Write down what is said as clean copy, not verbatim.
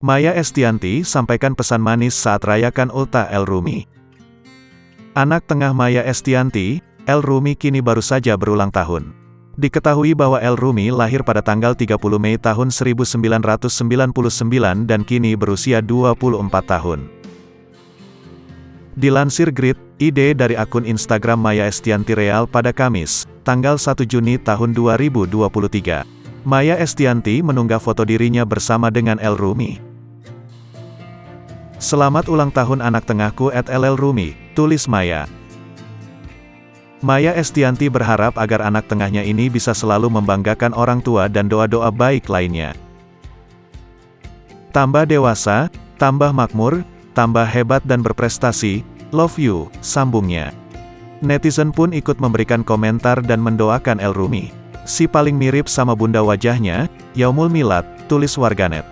Maya Estianty sampaikan pesan manis saat rayakan Ultah El Rumi. Anak tengah Maya Estianty, El Rumi kini baru saja berulang tahun. Diketahui bahwa El Rumi lahir pada tanggal 30 Mei tahun 1999 dan kini berusia 24 tahun. Dilansir Grid.id dari akun Instagram Maya Estianty Real pada Kamis, tanggal 1 Juni tahun 2023. Maya Estianty mengunggah foto dirinya bersama dengan El Rumi. "Selamat ulang tahun anak tengahku @LL Rumi," tulis Maya. Maya Estianty berharap agar anak tengahnya ini bisa selalu membanggakan orang tua dan doa-doa baik lainnya. "Tambah dewasa, tambah makmur, tambah hebat dan berprestasi, love you," sambungnya. Netizen pun ikut memberikan komentar dan mendoakan El Rumi. "Si paling mirip sama bunda wajahnya, Yaumul Milad," tulis warganet.